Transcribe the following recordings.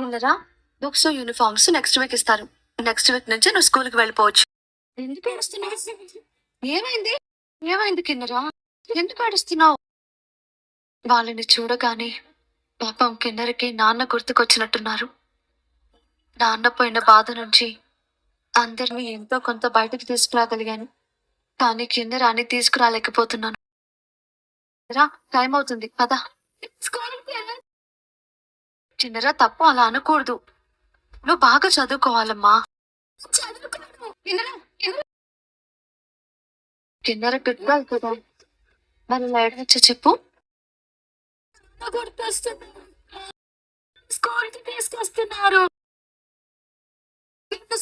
ఉన్నరా books uniforms next week ఇస్తారు. Next week నుంచి నువ్వు స్కూల్కి వెళ్ళిపోవచ్చు. ఎందుకు ఏడుస్తున్నావు? ఏమైంది? ఏమైంది కిన్నరా? ఎందుకు ఏడుస్తున్నావు? వాళ్ళని చూడగానే పాపం కిన్నరికి నాన్న గుర్తుకొచ్చినట్టున్నారు. నాన్న పోయిన బాధ నుంచి అందరినీ ఎంతో కొంత బయటకు తీసుకురాగలిగాను, కానీ కిన్నరాన్ని తీసుకురాలేకపోతున్నాను. రా, టైం అవుతుంది, పద. చిన్నరా, తప్పు అలా అనకూడదు. నువ్వు బాగా చదువుకోవాలమ్మా. కిన్నర గుడ్ కదా, మరి ఏడవచ్చ చెప్పు. స్కూల్ కి తీసుకొస్తున్నారు.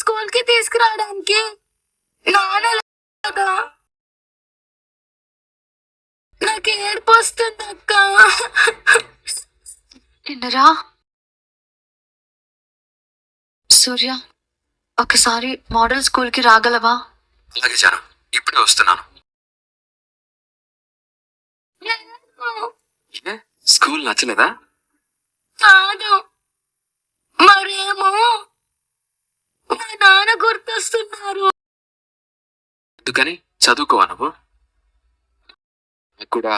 స్కూల్ కి తీసుకురావడానికి నాకు ఏడుపు వస్తుంది అక్క. కిన్నరా, సూర్య, ఒకసారి మోడల్ స్కూల్ కి రాగలవా? అలాగే జాను, ఇప్పుడే వస్తున్నాను. స్కూల్ నచ్చలేదా? కాదు, మరేమో మా నాన్న గుర్తొస్తున్నారు. ఎందుకని? చదువుకోవా నువ్వు? నాకు కూడా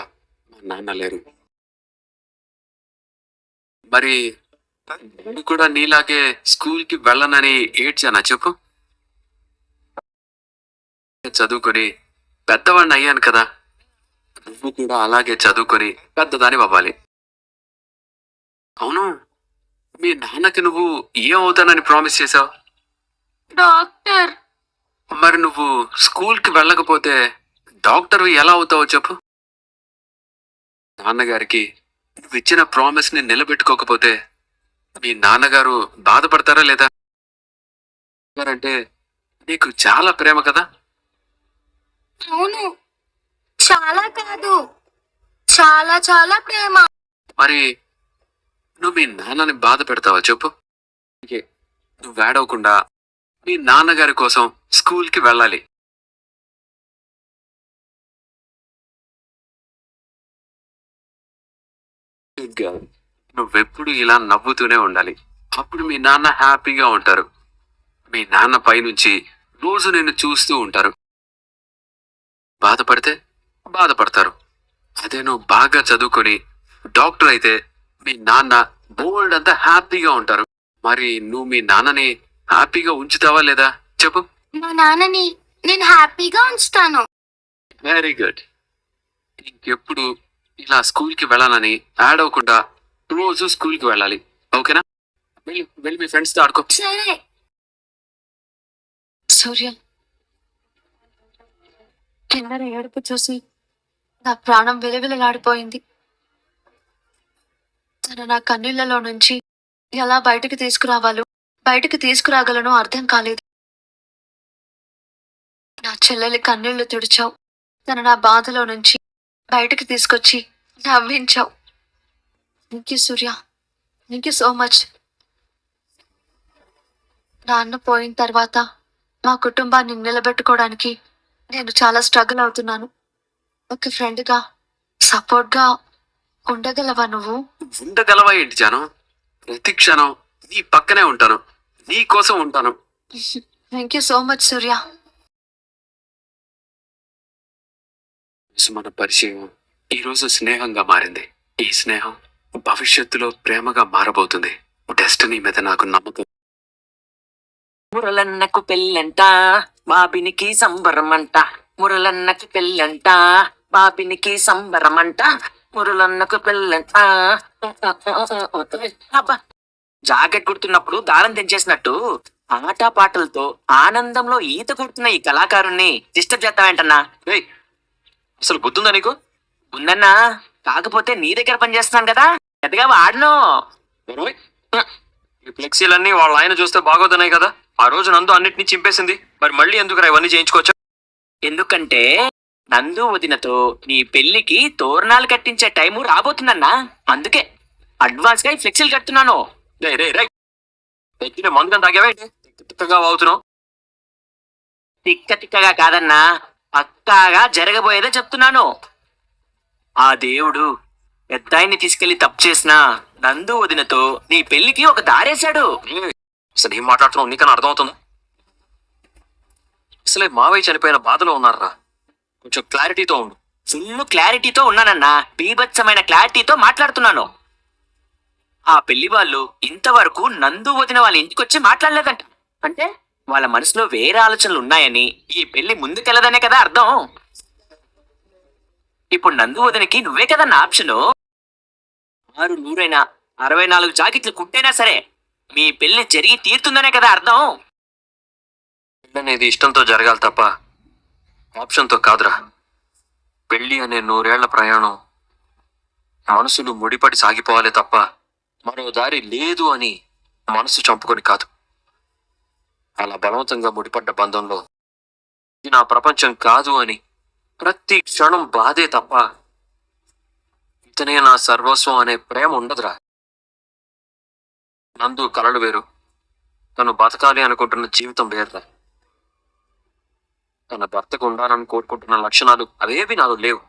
మా నాన్న లేరు. మరి నేను కూడా నీలాగే స్కూల్ కి వెళ్ళనని ఏడ్చానా చెప్పు? చదువుకొని పెద్దవాడిని అయ్యాను కదా, నువ్వు కూడా అలాగే చదువుకొని పెద్దదాని అవ్వాలి. అవును, మీ నాన్నకి నువ్వు ఏం అవుతానని ప్రామిస్ చేసావు? డాక్టర్. మరి నువ్వు స్కూల్ కి వెళ్ళకపోతే డాక్టర్ ఎలా అవుతావో చెప్పు? నాన్నగారికి నువ్వు ఇచ్చిన ప్రామిస్ ని నిలబెట్టుకోకపోతే మీ నాన్నగారు బాధపడతారా లేదా? అంటే నీకు చాలా ప్రేమ కదా. అవును, చాలా కాదు, చాలా చాలా ప్రేమ. మరి నువ్వు మీ నాన్నని బాధ పెడతావా చెప్పు? నువ్వు ఏడవకుండా మీ నాన్నగారి కోసం స్కూల్ కి వెళ్ళాలి. నువ్వెప్పుడు ఇలా నవ్వుతూనే ఉండాలి. అప్పుడు మీ నాన్న హ్యాపీగా ఉంటారు. మీ నాన్న పైనుంచి రోజు నిన్ను చూస్తూ ఉంటారు. బాధపడితే బాధపడతారు. అదే నువ్వు బాగా చదువుకొని డాక్టర్ అయితే మీ నాన్న బోల్డ్ అంతా హ్యాపీగా ఉంటారు. మరి నువ్వు మీ నాన్నని హ్యాపీగా ఉంచుతావా లేదా చెప్పు? మా నాన్నని నేను హ్యాపీగా ఉంచుతాను. Very good. ఇంకెప్పుడు ఇలా స్కూల్ కి వెళ్ళాలని యాడ్ అవ్వకుండా రోజు స్కూల్ కి వెళ్ళాలి, ఓకేనా? వెళ్ళి మీ ఫ్రెండ్స్ తో ఆడుకో. సరే. సూర్య, కిన్నర ఏడుపు చూసి నా ప్రాణం విలవిలలాడిపోయింది. తను నా కన్నీళ్లలో నుంచి ఎలా బయటికి తీసుకురాగలనో అర్థం కాలేదు. నా చెల్లెలి కన్నీళ్లు తుడిచావు. తను నా బాధలో నుంచి బయటికి తీసుకొచ్చి నవ్వించావు. Thank you Surya, thank you so much. నాన్న పోయిన తర్వాత మా కుటుంబాన్ని నిలబెట్టుకోవడానికి నేను చాలా స్ట్రగుల్ అవుతున్నాను. ఒక ఫ్రెండ్గా, సపోర్ట్గా ఉండగలవా నువ్వు? ఉండగలవా ఏంటి జాను? ప్రతి క్షణం నీ పక్కనే ఉంటాను, నీ కోసం ఉంటాను. థ్యాంక్ యూ సో మచ్ సూర్య. మన పరిచయం ఈరోజు స్నేహంగా మారింది. ఈ స్నేహం భవిష్యత్తులో ప్రేమగా మారబోతుంది. డెస్టినీ మీద నాకు నమ్మకం. మురళన్నకు పెళ్ళంట, బాబినికి సంబరమంట. మురళన్నకు పెళ్ళంట, బాబినికి సంబరమంట. మురళన్నకు పెళ్ళంట. అబ్బా, జాకెట్ కుడుతున్నప్పుడు దారం తెంచేసినట్టు ఆట పాటలతో ఆనందంలో ఈత కొడుతున్న ఈ కళాకారుణ్ణి డిస్టర్బ్ చేస్తావేంటన్నా? అసలు గుర్తుందా నీకు? ఉందన్నా, కాకపోతే నీ దగ్గర పనిచేస్తున్నాను కదా, పెద్దగా వాడను. ఈ ఫ్లెక్సీలన్నీ వాళ్ళ ఆయన చూస్తే బాగోతున్నాయి కదా. ఆ రోజు నందు అన్నిటినీ చింపేసింది. మరి మళ్ళీ ఎందుకు ఇవన్నీ చేయించుకోవచ్చు? ఎందుకంటే నందు వదినతో నీ పెళ్లికి తోరణాలు కట్టించే టైము రాబోతుందన్నా. అందుకే అడ్వాన్స్ గా ఈ ఫ్లెక్సీలు కడుతున్నాను. మందుకం తాగావే తిక్కగా అవుతున్నావు. తిక్కగా కాదన్నా, పక్కాగా జరగబోయేదే చెప్తున్నాను. ఆ దేవుడు పెద్దాయన్ని తీసుకెళ్లి తప్పు చేసినా నందు వదినతో నీ పెళ్లికి ఒక దారేశాడు. అసలు ఏం మాట్లాడుతున్నావు నీకన్నా అర్థమవుతుందా? అసలే మావయ్య చనిపోయిన బాధలో ఉన్నారా, కొంచెం క్లారిటీతో ఉండు. ఫుల్ క్లారిటీతో ఉన్నానన్నా, బీభత్సమైన క్లారిటీతో మాట్లాడుతున్నాను. ఆ పెళ్లి వాళ్ళు ఇంతవరకు నందు వదిన వాళ్ళ ఇంటికి వచ్చి మాట్లాడలేదంట. అంటే వాళ్ళ మనసులో వేరే ఆలోచనలు ఉన్నాయని, ఈ పెళ్లి ముందుకెళ్ళదనే కదా అర్థం. ఇప్పుడు నందు వదినకి నువ్వే కదా నా ఆప్షను. 6 100 64 జాకెట్లు కుట్టైనా సరే మీ పెళ్లి జరిగి తీరుతుందనే కదా అర్థం. అనేది ఇష్టంతో జరగాలి తప్ప ఆప్షన్తో కాదురా. పెళ్లి అనే 100 ఏళ్ల ప్రయాణం మనసులు ముడిపడి సాగిపోవాలి తప్ప మరో దారి లేదు అని మనసు చంపుకొని కాదు. అలా బలవంతంగా ముడిపడ్డ బంధంలో ఇది నా ప్రపంచం కాదు అని ప్రతి క్షణం బాధే తప్ప ఇతనే నా సర్వస్వం అనే ప్రేమ ఉండదురా. నందు కలలు వేరు, తను బతకాలి అనుకుంటున్న జీవితం వేరురా. తన భర్తకు ఉండాలని కోరుకుంటున్న లక్షణాలు అవేవి నాలో లేవు.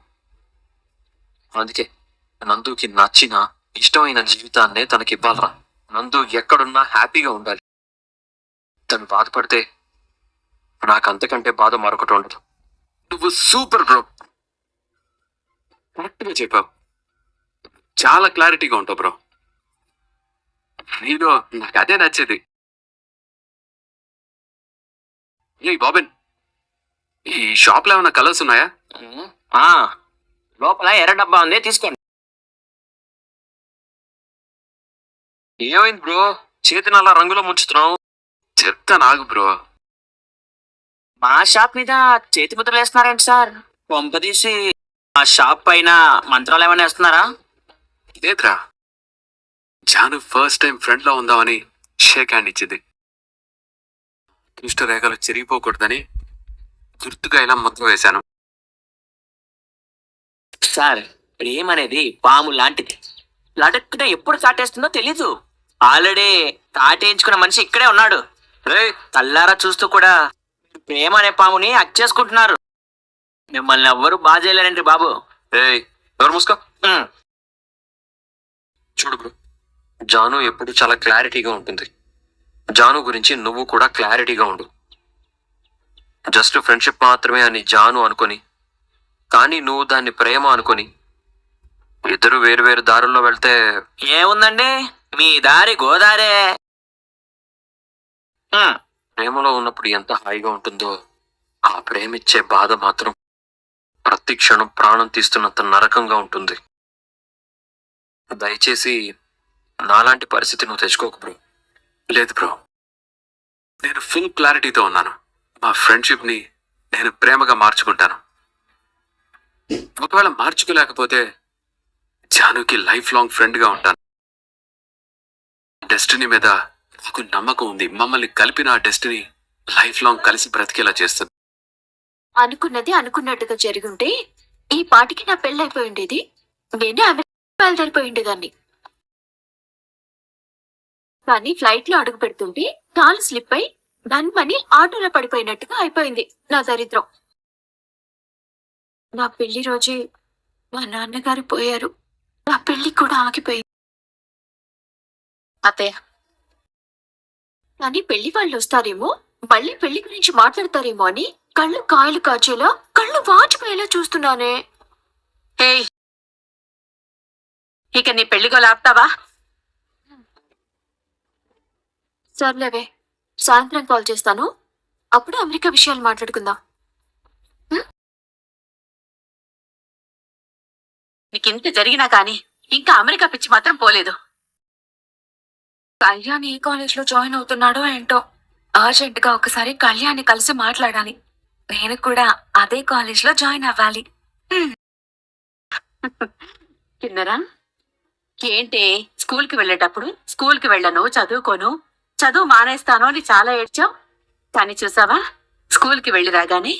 అందుకే నందుకి నచ్చిన ఇష్టమైన జీవితాన్నే తనకి ఇవ్వాలరా. నందు ఎక్కడున్నా హ్యాపీగా ఉండాలి. తను బాధపడితే నాకు అంతకంటే బాధ మరొకటి ఉండదు. నువ్వు సూపర్ బ్రో, కరెక్ట్గా చెప్పావు. చాలా క్లారిటీగా ఉంటావు బ్రో. నీలో నాకు అదే నచ్చేది. ఏ బాబెన్, ఈ షాప్లో ఏమైనా కలర్స్ ఉన్నాయా? ఆ లోపల ఎర్ర డబ్బా ఉంది, తీసుకోండి. ఏమైంది బ్రో, చేతిని అలా రంగులో ముంచుతున్నావు? చెప్తా నాగు బ్రో. మా షాప్ మీద చేతి ముద్రలు వేస్తున్నారేంటి సార్? కొంపదీసి ఆ షాప్ పైన మంత్రాలు ఏమైనా వేస్తున్నారా? లేదురా, జాను ఫస్ట్ టైం ఫ్రెండ్ లో ఉందామని షేక్ హ్యాండ్ ఇచ్చింది. దుష్ట రేఖలు చెరిగిపోకూడదని గుర్తుగా ఇలా ముద్ర వేశాను. సార్, ప్రేమ అనేది పాము లాంటిది. లడక్కున ఎప్పుడు చాటేస్తుందో తెలీదు. ఆల్రెడీ తాటేయించుకున్న మనిషి ఇక్కడే ఉన్నాడు. తల్లారా చూస్తూ కూడా మీరు ప్రేమ అనే పాముని అచ్చేసుకుంటున్నారు. మిమ్మల్ని ఎవ్వరూ బాగా చేయలేరండి బాబు. ఎవరు మూసుకో. చూడు బ్రో, జాను ఎప్పుడు చాలా క్లారిటీగా ఉంటుంది. జాను గురించి నువ్వు కూడా క్లారిటీగా ఉండు. జస్ట్ ఫ్రెండ్షిప్ మాత్రమే అని జాను అనుకొని, కానీ నువ్వు దాన్ని ప్రేమ అనుకొని ఇద్దరు వేరు వేరు దారుల్లో వెళ్తే ఏముందండి, మీ దారి గోదారే. ప్రేమలో ఉన్నప్పుడు ఎంత హాయిగా ఉంటుందో, ఆ ప్రేమిచ్చే బాధ మాత్రం ప్రతి క్షణం ప్రాణం తీస్తున్నంత నరకంగా ఉంటుంది. దయచేసి నాలాంటి పరిస్థితి నువ్వు తెచ్చుకోకు బ్రో. లేదు బ్రో, నేను ఫుల్ క్లారిటీతో ఉన్నాను. మా ఫ్రెండ్షిప్ ని నేను ప్రేమగా మార్చుకుంటాను. ఒకవేళ మార్చుకోలేకపోతే జానుకి లైఫ్ లాంగ్ ఫ్రెండ్ గా ఉంటాను. డెస్టినీ మీద నాకు నమ్మకం ఉంది. మమ్మల్ని కలిపిన ఆ డెస్టినీ లైఫ్ లాంగ్ కలిసి బ్రతికేలా చేస్తుంది. అనుకున్నది అనుకున్నట్టుగా జరుగుంటే ఈ పాటికి నా పెళ్ళైపోయి ఉండేది. నేనే అమెరికా బయలుదేరిపోయి ఉండేదాన్ని. కానీ ఫ్లైట్ లో అడుగు పెడుతుంటే కాలు స్లిప్ అయి దాని ఆటోలో పడిపోయినట్టుగా అయిపోయింది నా దరిద్రం. నా పెళ్లి రోజే మా నాన్నగారు పోయారు. నా పెళ్లి కూడా ఆగిపోయింది. అత్తయ్య, కానీ పెళ్లి వాళ్ళు వస్తారేమో, మళ్ళీ పెళ్లి గురించి మాట్లాడతారేమో అని కళ్ళు కాయలు కాచేలా, కళ్ళు వాచిపోయేలా చూస్తున్నానే. ఇక నీ పెళ్లిగో లాపుతావా? సర్లేవే, సాయంత్రం కాల్ చేస్తాను. అప్పుడు అమెరికా విషయాలు మాట్లాడుకుందాం. నీకింత జరిగినా కానీ ఇంకా అమెరికా పిచ్చి మాత్రం పోలేదు. కళ్యాణ్ ఏ కాలేజ్లో జాయిన్ అవుతున్నాడో ఏంటో. అర్జెంట్ గా ఒకసారి కళ్యాణ్ని కలిసి మాట్లాడాలి. నేను కూడా అదే కాలేజ్లో జాయిన్ అవ్వాలి. తిన్నరా? ఏంటి, స్కూల్కి వెళ్ళేటప్పుడు స్కూల్కి వెళ్ళను, చదువుకోను, చదువు మానేస్తాను అని చాలా ఏడ్చావు. కానీ చూసావా, స్కూల్కి వెళ్ళి రాగానే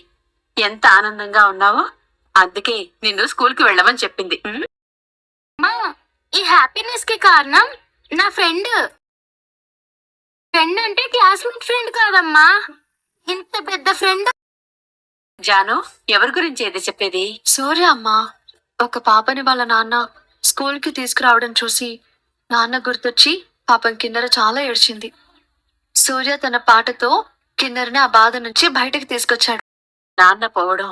ఎంత ఆనందంగా ఉన్నావో. అందుకే నిన్ను స్కూల్కి వెళ్ళమని చెప్పింది. ఈ హ్యాపీనెస్ కి కారణం నా ఫ్రెండ్. ఫ్రెండ్ అంటే క్లాస్మేట్ ఫ్రెండ్ కాదమ్మా, ఇంత పెద్ద ఫ్రెండ్. జాను, ఎవరి గురించి ఏది చెప్పేది? సూర్య అమ్మా. ఒక పాపని వాళ్ళ నాన్న స్కూల్ కి తీసుకురావడం చూసి నాన్న గుర్తొచ్చి పాపం కిన్నెర చాలా ఏడ్చింది. సూర్య తన పాటతో కిన్నెరని ఆ బాధ నుంచి బయటకు తీసుకొచ్చాడు. నాన్న పోవడం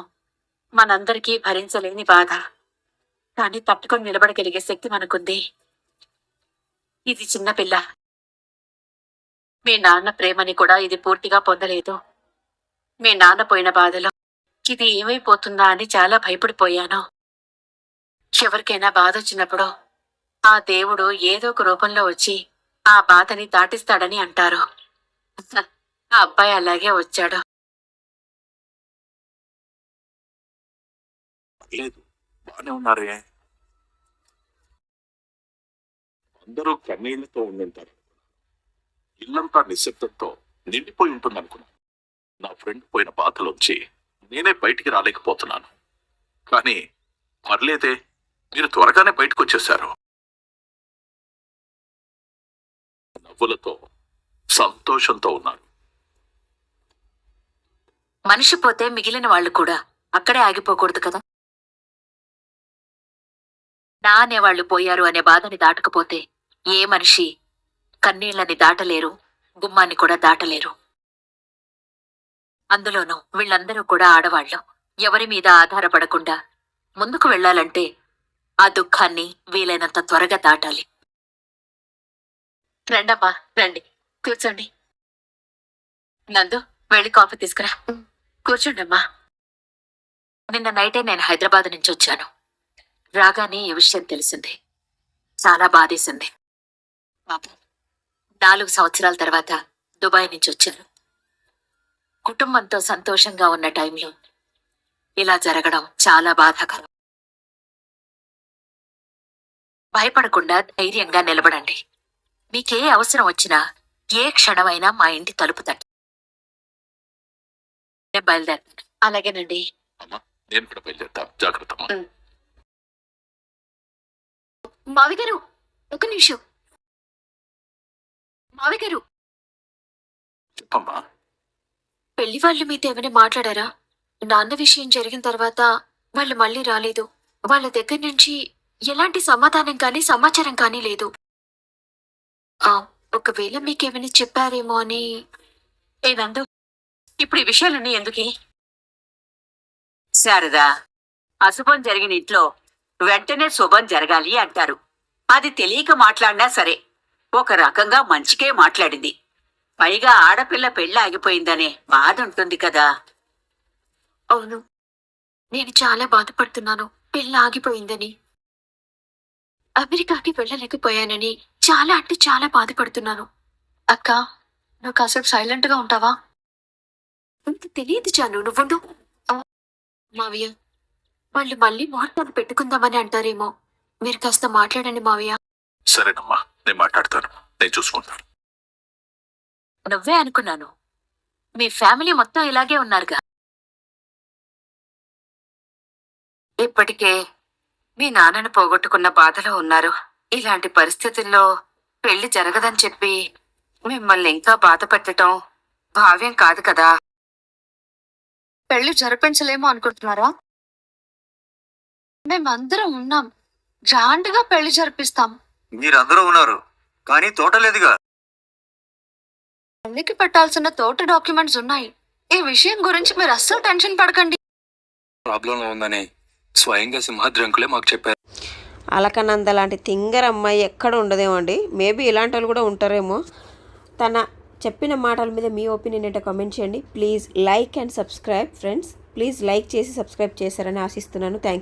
మనందరికీ భరించలేని బాధ, కానీ తట్టుకొని నిలబడగలిగే శక్తి మనకుంది. ఇది చిన్నపిల్ల. మీ నాన్న ప్రేమని కూడా ఇది పూర్తిగా పొందలేదు. మీ నాన్న పోయిన బాధలో ఇది ఏమైపోతుందా అని చాలా భయపడిపోయాను. ఎవరికైనా బాధ వచ్చినప్పుడు ఆ దేవుడు ఏదో ఒక రూపంలో వచ్చి ఆ బాధని దాటిస్తాడని అంటారు. ఆ అబ్బాయి అలాగే వచ్చాడు. లేదు, బానే ఉన్నారే. అందరూ కన్నీళ్లతో ఉండుంటారు. ఇల్లంతా నిశ్శబ్దంతో నిండిపోయి ఉంటుందనుకున్నాను. నా ఫ్రెండ్ పోయిన బాధలోంచి నేనే బయటికి రాలేకపోతున్నాను. కానీ పర్లేదే, మీరు త్వరగానే బయటకు వచ్చేశారు. నవ్వులతో సంతోషంతో ఉన్నారు. మనిషి పోతే మిగిలిన వాళ్ళు కూడా అక్కడే ఆగిపోకూడదు కదా. నా అనేవాళ్లు పోయారు అనే బాధని దాటకపోతే ఏ మనిషి కన్నీళ్లని దాటలేరు, గుమ్మాన్ని కూడా దాటలేరు. అందులోనూ వీళ్ళందరూ కూడా ఆడవాళ్లు. ఎవరి మీద ఆధారపడకుండా ముందుకు వెళ్లాలంటే ఆ దుఃఖాన్ని వీలైనంత త్వరగా దాటాలి. రండమ్మా, రండి, కూర్చోండి. నందు, వెళ్ళి కాఫీ తీసుకురా. కూర్చోండమ్మా. నిన్న నైటే నేను హైదరాబాద్ నుంచి వచ్చాను. రాగానే ఈ విషయం తెలిసింది. చాలా బాధేసింది. పాపం 4 సంవత్సరాల తర్వాత దుబాయ్ నుంచి వచ్చాను. కుటుంబంతో సంతోషంగా ఉన్న టైంలో ఇలా జరగడం చాలా బాధాకరం. భయపడకుండా ధైర్యంగా నిలబడండి. మీకే అవసరం వచ్చినా ఏ క్షణమైనా మా ఇంటి తలుపు తట్టు. నేను బయలుదేరుతాను. అలాగేనండి. అమ్మా, నేను కూడా బయలుదేరుతాను. జాగ్రత్త అమ్మా. మావి గారు, ఒక నిమిషం. మావి గారు, చెప్పమ్మా. పెళ్లి వాళ్ళు మీతో ఏమైనా మాట్లాడారా? నాన్న విషయం జరిగిన తర్వాత వాళ్ళు మళ్ళీ రాలేదు. వాళ్ళ దగ్గర నుంచి ఎలాంటి సమాధానం కానీ సమాచారం కానీ లేదు. ఒకవేళ మీకేమైనా చెప్పారేమో అని. ఏనందు, ఇప్పుడు ఈ విషయాలన్నీ ఎందుకే? శారదా, అశుభం జరిగిన ఇంట్లో వెంటనే శుభం జరగాలి అంటారు. అది తెలియక మాట్లాడినా సరే ఒక రకంగా మంచికే మాట్లాడింది. పైగా ఆడపిల్ల పెళ్ళి ఆగిపోయిందనే బాధ ఉంటుంది కదా. అవును, నేను చాలా బాధపడుతున్నాను. పెళ్ళి ఆగిపోయిందని, అమెరికాకి వెళ్ళలేకపోయానని చాలా అంటే చాలా బాధపడుతున్నాను. అక్క, నువ్వు కాసేపు సైలెంట్ గా ఉంటావా? ఇంక తెలియదు చాను, నువ్వుండు. మావయ్య, వాళ్ళు మళ్ళీ ముహూర్తాలు పెట్టుకుందామని అంటారేమో. మీరు కాస్త మాట్లాడండి మావయ్య. సరేనమ్మా, నేను మాట్లాడతాను. నేను చూసుకుంటాను. నువ్వే అనుకున్నాను. మీ ఫ్యామిలీ మొత్తం ఇలాగే ఉన్నారుగా. ఇప్పటికే మీ నాన్నను పోగొట్టుకున్న బాధలో ఉన్నారు. ఇలాంటి పరిస్థితుల్లో పెళ్లి జరగదని చెప్పి మిమ్మల్ని ఇంకా బాధ పెట్టడం భావ్యం కాదు కదా. పెళ్లి జరిపించలేమో అనుకుంటున్నారా? మేమందరం ఉన్నాం. గ్రాండ్ గా పెళ్లి జరిపిస్తాం. మీరందరూ ఉన్నారు, కానీ తోట లేదుగా. పెళ్లికి పెట్టాల్సిన తోట డాక్యుమెంట్స్ ఉన్నాయి. ఈ విషయం గురించి మీరు అస్సలు టెన్షన్ పడకండి. ప్రాబ్లంలో ఉందని స్వయంగా సింహాద్రి అంకులే మాకు చెప్పారు. అలకనంద లాంటి తింగర్ అమ్మాయి ఎక్కడ ఉండదేమో అండి. మేబీ ఇలాంటి వాళ్ళు కూడా ఉంటారేమో. తన చెప్పిన మాటల మీద మీ ఒపీనియన్ ఏంటో కామెంట్ చేయండి. Please like and subscribe friends. Please like చేసి సబ్స్క్రైబ్ చేశారని ఆశిస్తున్నాను. Thank you.